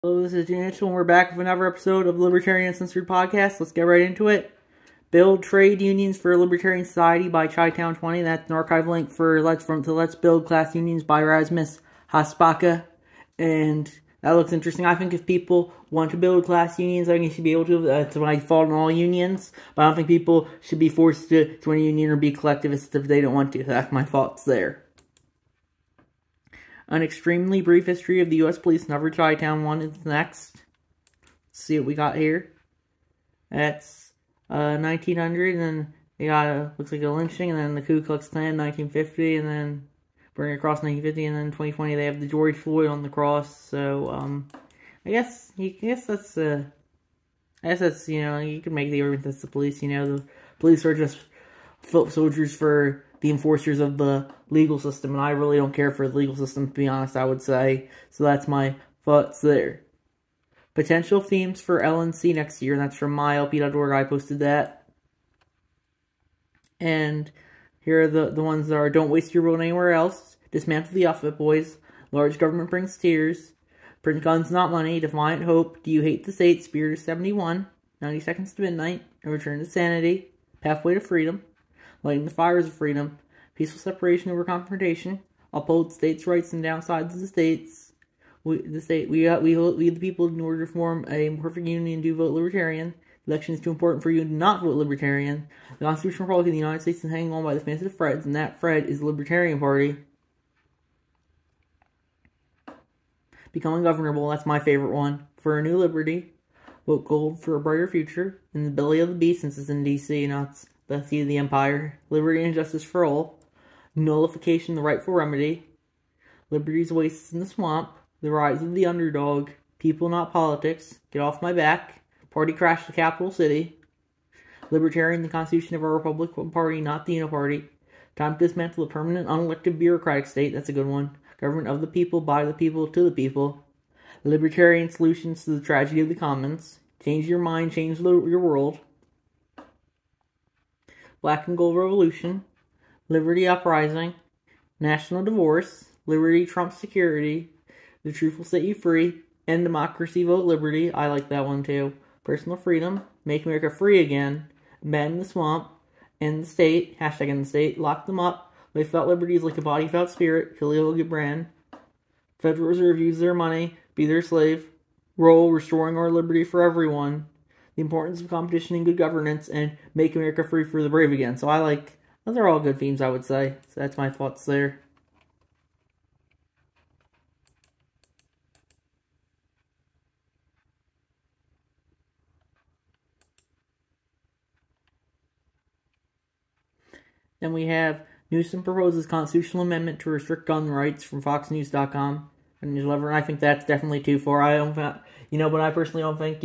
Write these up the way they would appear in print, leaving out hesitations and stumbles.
Hello, this is Mitchell, and we're back with another episode of Libertarian Uncensored Podcast. Let's get right into it. Build Trade Unions for a Libertarian Society by Chi-Town 20. That's an archive link for Let's Build Class Unions by Rasmus Haspaka. And that looks interesting. I think if people want to build class unions, I think you should be able to. That's why I fall in all unions. But I don't think people should be forced to join a union or be collectivists if they don't want to. That's my thoughts there. An extremely brief history of the U.S. police. Another Chi-Town one is next. Let's see what we got here. That's 1900, and then they got looks like a lynching, and then the Ku Klux Klan, 1950, and then bring across 1950, and then 2020 they have the George Floyd on the cross. So I guess that's you can make the argument that's the police. The police are just foot soldiers for the enforcers of the legal system, and I really don't care for the legal system, to be honest, I would say. So that's my thoughts there. Potential themes for LNC next year, and that's from mylp.org. I posted that. And here are the ones that are: don't waste your vote anywhere else, dismantle the alphabet boys, large government brings tears, print guns not money, defiant hope, do you hate the state, Spirit of 71, 90 seconds to midnight, a return to sanity, pathway to freedom, lighting the fires of freedom, peaceful separation over confrontation, uphold states' rights and downsides of the states. We the people in order to form a perfect union do vote Libertarian. The election is too important for you to not vote Libertarian. The Constitutional Republic of the United States is hanging on by the faintest of threads, and that thread is the Libertarian Party. Become ungovernable, that's my favorite one. For a new liberty, vote gold for a brighter future. In the belly of the beast, since it's in D.C., it's the seat of the empire. Liberty and justice for all. Nullification, the rightful remedy. Liberty's oasis in the swamp. The rise of the underdog. People, not politics. Get off my back. Party crash the capital city. Libertarian, the constitution of our Republican Party, not the Uniparty. Time to dismantle the permanent, unelected bureaucratic state. That's a good one. Government of the people, by the people, to the people. Libertarian solutions to the tragedy of the commons. Change your mind, change your world. Black and Gold Revolution. Liberty Uprising. National Divorce. Liberty trumps security. The truth will set you free. End democracy, vote liberty. I like that one too. Personal freedom. Make America free again. Abandon the swamp. End the state. Hashtag end the state. Lock them up. Life without liberty is like a body without spirit. Khalil Gibran. Federal Reserve use their money. Be their slave. Roll, restoring our liberty for everyone. The importance of competition and good governance. And make America free for the brave again. So those are all good themes, I would say. So that's my thoughts there. Then we have Newsom proposes constitutional amendment to restrict gun rights from FoxNews.com. And I think that's definitely too far. But I personally don't think,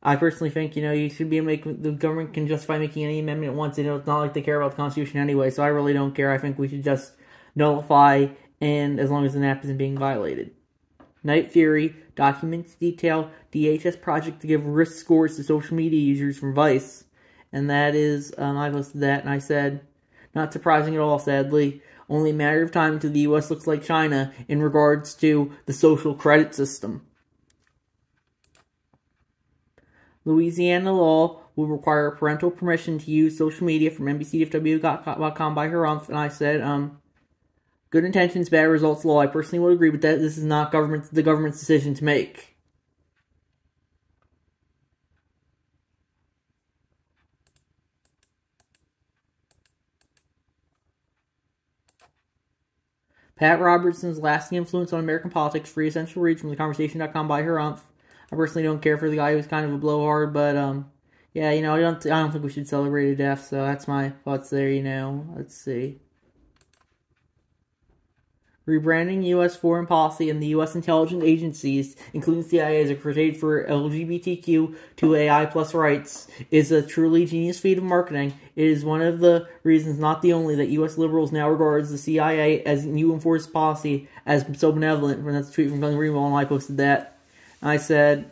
I personally think, you should be the government can justify making any amendment it wants. It's not like they care about the Constitution anyway, so I really don't care. I think we should just nullify, and as long as the NAP isn't being violated. Night Fury, documents detail DHS project to give risk scores to social media users from Vice. And that is, I posted that, and I said, not surprising at all, sadly. Only a matter of time until the U.S. looks like China in regards to the social credit system. Louisiana law will require parental permission to use social media from NBCDFW.com by Harumph, and I said, good intentions, bad results law. I personally would agree with that. This is not the government's decision to make. Pat Robertson's lasting influence on American politics, free essential reads from theconversation.com by Harumph. I personally don't care for the guy who's kind of a blowhard, but, yeah, I don't think we should celebrate a death, so that's my thoughts there, Let's see. Rebranding U.S. foreign policy and the U.S. intelligence agencies, including CIA, as a crusade for LGBTQ2AI plus rights is a truly genius feat of marketing. It is one of the reasons, not the only, that U.S. liberals now regard the CIA as new enforced policy as so benevolent. And that's a tweet from Glenn Greenwald, and I posted that. I said,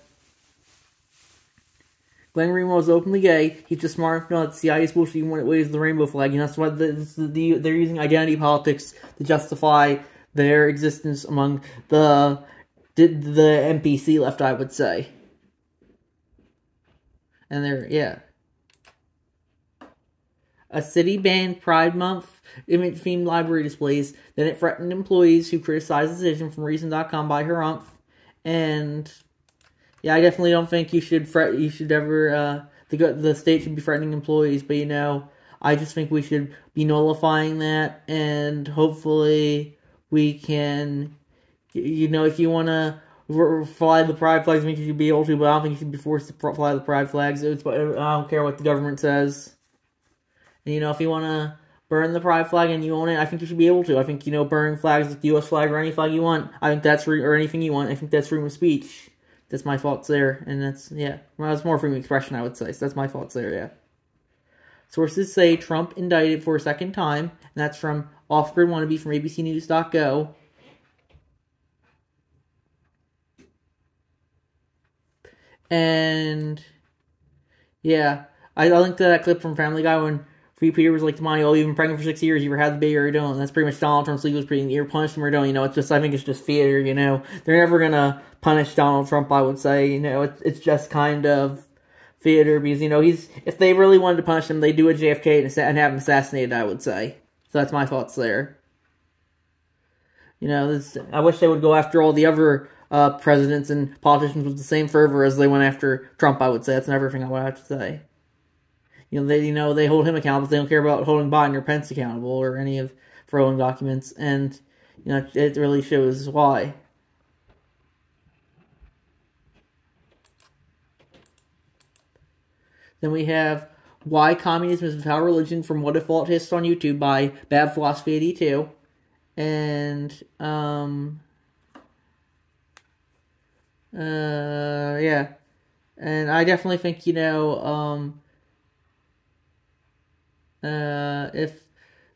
Glenn Greenwald is openly gay. He's just smart enough to know that the CIA is bullshit even when it waves the rainbow flag. That's why they're using identity politics to justify their existence among the the NPC left, I would say. And a city banned Pride Month image-themed library displays. Then it threatened employees who criticized the decision from Reason.com by her umph. And yeah, I definitely don't think you should ever the state should be threatening employees. But I just think we should be nullifying that, and hopefully we can. If you want to fly the pride flags, I think you should be able to, but I don't think you should be forced to fly the pride flags. I don't care what the government says. And, if you want to burn the pride flag and you own it, I think you should be able to. I think, burning flags like the U.S. flag or any flag you want, I think that's or anything you want, I think that's freedom of speech. That's my thoughts there. And that's more freedom of expression, I would say. So that's my thoughts there, yeah. Sources say Trump indicted for a second time, and that's from Off-Grid Wannabe from abcnews.go. And yeah, I linked to that clip from Family Guy when Free Peter was like to Monty, you've been pregnant for 6 years, you ever had the baby or don't. And that's pretty much Donald Trump's legal proceeding. You either punish him or don't. I think it's just theater. They're never gonna punish Donald Trump. I would say, it's just kind of theater because if they really wanted to punish him, they do a JFK and have him assassinated. I would say. So that's my thoughts there. I wish they would go after all the other presidents and politicians with the same fervor as they went after Trump. I would say that's everything I would have to say. They hold him accountable. They don't care about holding Biden or Pence accountable or any of throwing documents, and it really shows why. Then we have Why Communism is Without Religion from What If Fault Hist on YouTube by Bad Philosophy 82, and yeah, and I definitely think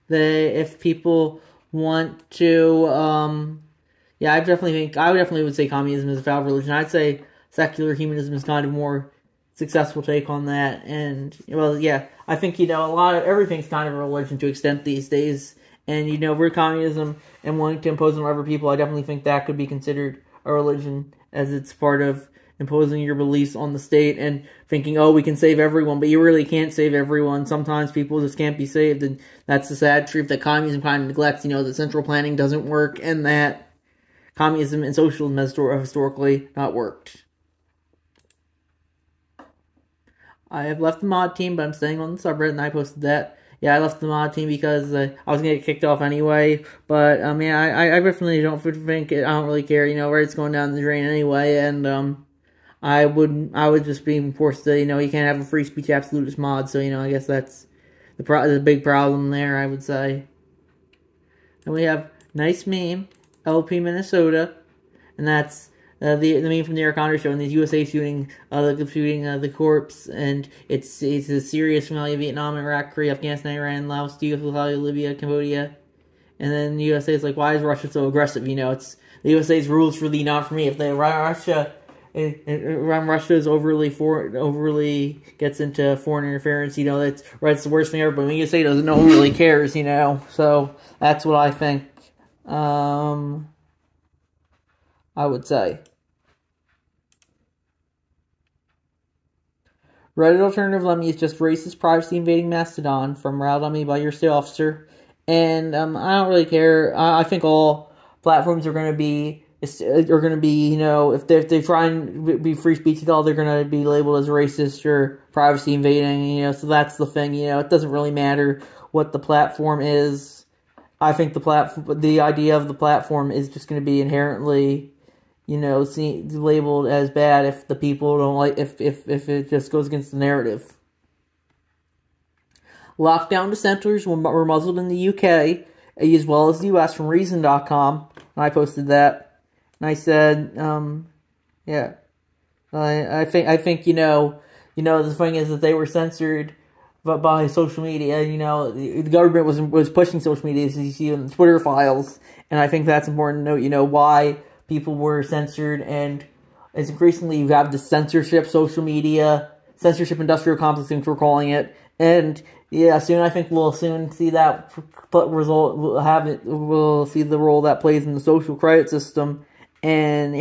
if people want to, I definitely would say communism is without religion. I'd say secular humanism is kind of more successful take on that. And I think everything's kind of a religion to an extent these days. And we're communism and wanting to impose on other people. I definitely think that could be considered a religion, as it's part of imposing your beliefs on the state and thinking, we can save everyone, but you really can't save everyone. Sometimes people just can't be saved, and that's the sad truth that communism kind of neglects, that central planning doesn't work, and that communism and socialism have historically not worked. I have left the mod team, but I'm staying on the subreddit, and I posted that. Yeah, I left the mod team because I was going to get kicked off anyway, but, I definitely don't think, I don't really care, Reddit's going down the drain anyway, and, I would just be forced to, you can't have a free speech absolutist mod, so, I guess that's the big problem there, I would say. And we have Nice Meme, LP Minnesota, and that's the meme from the Eric Andre show, and the USA shooting the corpse, and it's a serious Somalia, Vietnam, Iraq, Korea, Afghanistan, Iran, Laos, Yugoslavia, Libya, Cambodia, and then the USA is like, why is Russia so aggressive? It's the USA's rules for thee, not for me. If Russia is overly gets into foreign interference, that's the worst thing ever. But when USA doesn't know who really cares, So that's what I think. I would say. Reddit alternative Lemmy is just racist privacy invading Mastodon from Riled on Me by your state officer. And I don't really care. I think all platforms are going to be, if they try and be free speech at all, they're going to be labeled as racist or privacy invading, so that's the thing, it doesn't really matter what the platform is. I think the idea of the platform is just going to be inherently, labeled as bad if the people don't like, if it just goes against the narrative. Lockdown dissenters were muzzled in the UK as well as the US from Reason.com, and I posted that. And I said, I think the thing is that they were censored by social media. The government was pushing social media, as you see in the Twitter files, and I think that's important to note. Why people were censored, and it's increasingly you have the censorship industrial complex, things we're calling it, and I think we'll soon see that result. We'll see the role that plays in the social credit system. And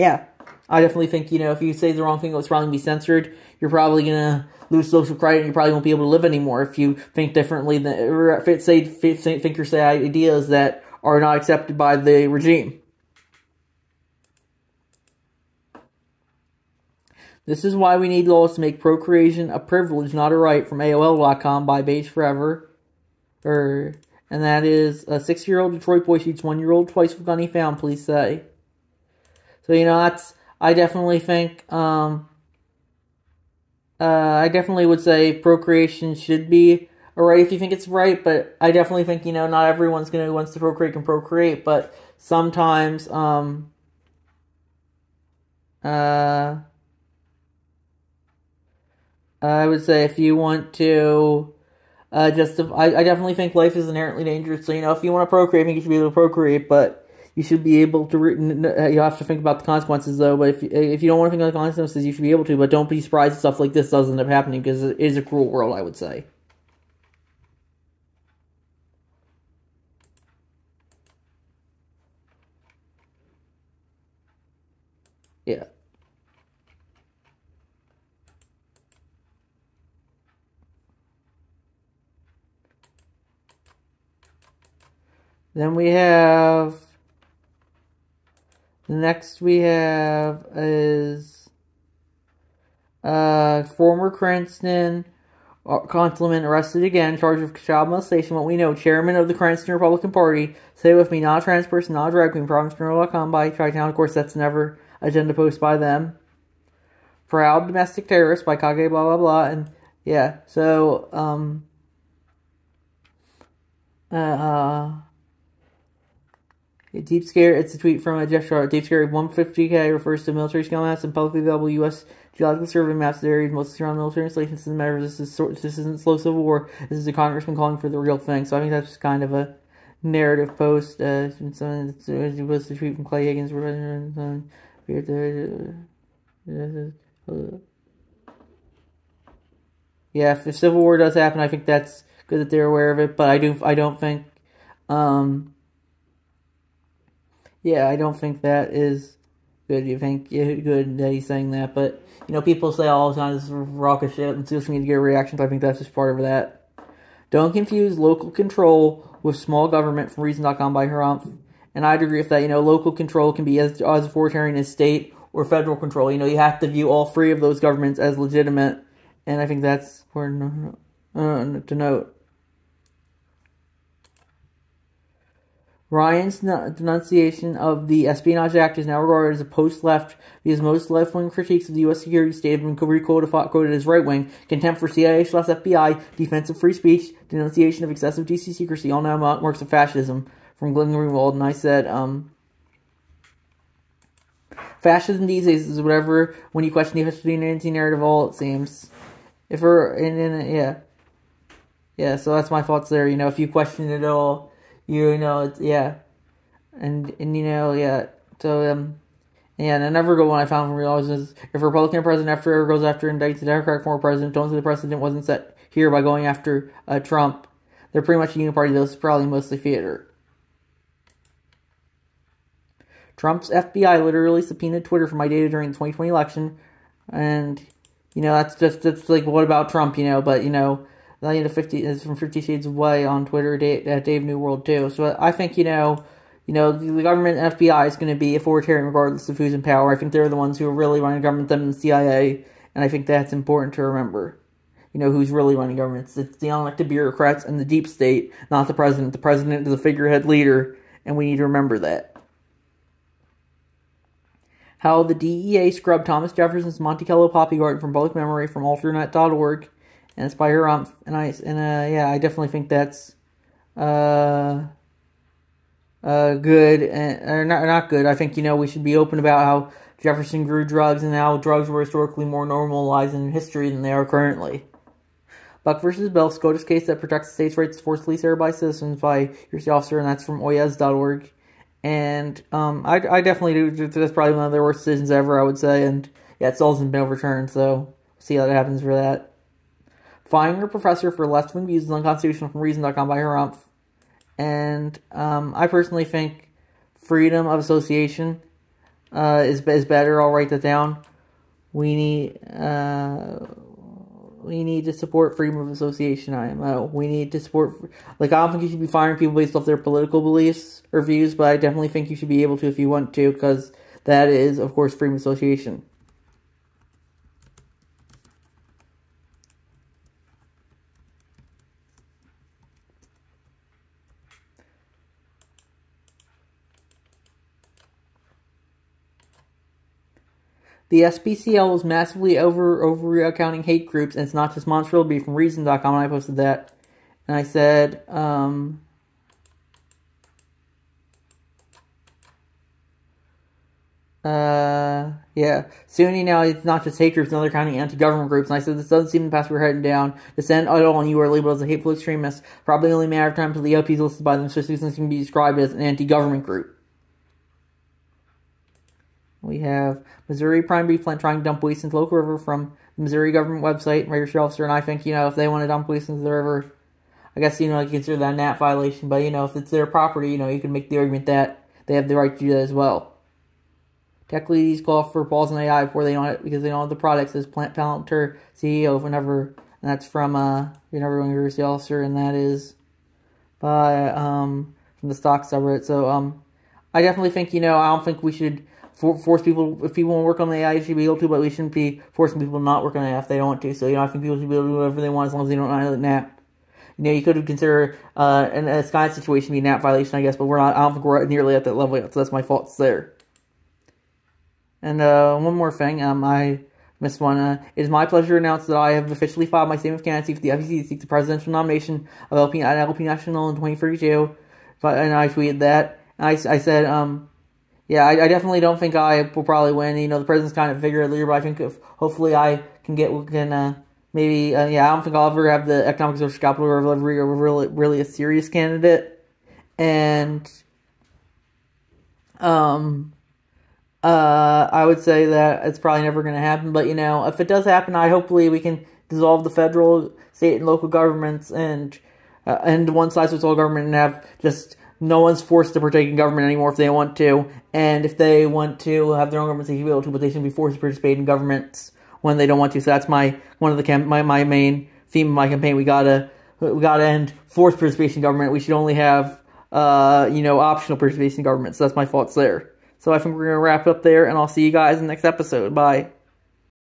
I definitely think, if you say the wrong thing, it's probably going to be censored. You're probably going to lose social credit, and you probably won't be able to live anymore if you think differently than, or think or say ideas that are not accepted by the regime. This is why we need laws to make procreation a privilege, not a right, from AOL.com by Beige Forever. And that is, a 6-year-old Detroit boy shoots 1-year-old twice with gun he found, police say. So, I definitely think, I definitely would say procreation should be a right if you think it's right, but I definitely think, not everyone's who wants to procreate can procreate, but sometimes, I would say if you want to, I definitely think life is inherently dangerous, so, if you want to procreate, I think you should be able to procreate, but you should be able to, you have to think about the consequences, though, but if you don't want to think about the consequences, you should be able to, but don't be surprised if stuff like this does end up happening, because it is a cruel world, I would say. Yeah. Then we have, the next we have is, former Cranston councilman arrested again, charged with child molestation. What we know, chairman of the Cranston Republican Party, say with me, not a trans person, not a drag queen, provincejournal.com by Tri-Town. Of course, that's never agenda post by them. Proud domestic terrorist by Kage, blah, blah, blah. And, yeah, so, Deep Scare, it's a tweet from Jeff Sharp. Deep Scare 150K refers to military scale maps and publicly available U.S. geological survey maps of areas mostly surround military installations. Doesn't matter. This isn't slow civil war. This is a congressman calling for the real thing. So I think that's just kind of a narrative post. It was a tweet from Clay Higgins. Yeah, if civil war does happen, I think that's good that they're aware of it. But I don't think. Yeah, I don't think that is good. You think good that he's saying that, but people say all the time this is raucous shit and social media to get reactions. I think that's just part of that. Don't confuse local control with small government from Reason.com by Harumph. And I'd agree with that. Local control can be as authoritarian as state or federal control. You have to view all three of those governments as legitimate, and I think that's important to note. Ryan's denunciation of the Espionage Act is now regarded as a post-left because most left-wing critiques of the U.S. security state have been quoted as right-wing. Contempt for CIA/FBI, defense of free speech, denunciation of excessive DC secrecy, all now marks of fascism, from Glenn Greenwald. And I said, fascism these days is whatever, when you question the history and anti-narrative, all it seems. Yeah, so that's my thoughts there. If you question it all, yeah. And yeah. So, yeah, and another good one I found from realize is, if a Republican president ever goes after and indicts a Democratic former president, don't say the precedent wasn't set here by going after Trump. They're pretty much a uniparty, though it's probably mostly theater. Trump's FBI literally subpoenaed Twitter for my data during the 2020 election, and, that's like, what about Trump, but, is from 50 Shades of Way on Twitter at Dave New World too. So I think the government and FBI is going to be authoritarian regardless of who's in power. I think they're the ones who are really running government, them and the CIA, and I think that's important to remember. Who's really running governments? It's the unelected bureaucrats and the deep state, not the president. The president is the figurehead leader, and we need to remember that. How the DEA scrubbed Thomas Jefferson's Monticello Poppy Garden from public memory from alternate.org. And it's by Harumph, yeah, I definitely think that's good, or not good. I think we should be open about how Jefferson grew drugs and how drugs were historically more normalized in history than they are currently. Buck versus Bell, SCOTUS case that protects the state's rights to force police air by citizens by your officer, and that's from oyez.org. And I definitely do. That's probably one of their worst decisions ever, I would say. And yeah, it's also been overturned, so we'll see how that happens for that. Firing a professor for left-wing views is unconstitutional from Reason.com by Harumph. And I personally think freedom of association is better. I'll write that down. We need to support freedom of association, IMO. We need to support, I don't think you should be firing people based off their political beliefs or views, but I definitely think you should be able to if you want to, because that is, of course, freedom of association. The SPCL is massively over accounting hate groups, and it's not just Montreal. It'll be from Reason.com, and I posted that. And I said, yeah. Sunni now, it's not just hate groups and other counting anti-government groups. And I said, this doesn't seem the path we're heading down. Dissent at all, and you are labeled as a hateful extremist. Probably only a matter of time until the LP is listed by them, so this can be described as an anti-government group. We have Missouri Prime Beef Plant trying to dump waste into the local river from the Missouri government website, Register Officer, and I think, if they want to dump waste into the river, I guess, you consider that a NAT violation, but, if it's their property, you can make the argument that they have the right to do that as well. Tech leads call for balls in AI because they don't have the products, as Plant Palantir CEO of whenever, and that's from, University Officer, and that is by, from the stock subreddit. So, I definitely think, I don't think we should force people, if people want to work on the AI, they should be able to, but we shouldn't be forcing people to not work on AI if they don't want to. So, I think people should be able to do whatever they want as long as they don't know NAP. You could consider a Sky situation to be a NAP violation, I guess, but I don't think we're nearly at that level yet, so that's my fault there. And one more thing, I missed one. It is my pleasure to announce that I have officially filed my statement of candidacy for the FEC to seek the presidential nomination of LP National in 2032, and I tweeted that. And I said, yeah, I definitely don't think I will probably win. The president's kind of a figure leader, but I think hopefully I can maybe, I don't think I'll ever have the economic social capital or really a serious candidate. And, I would say that it's probably never going to happen. But, if it does happen, hopefully we can dissolve the federal, state, and local governments and one size fits all government and have just no one's forced to partake in government anymore if they want to. And if they want to have their own governments, they should be able to, but they shouldn't be forced to participate in governments when they don't want to. So that's my main theme of my campaign. We gotta end forced participation in government. We should only have optional participation in government. So that's my thoughts there. So I think we're gonna wrap it up there, and I'll see you guys in the next episode. Bye.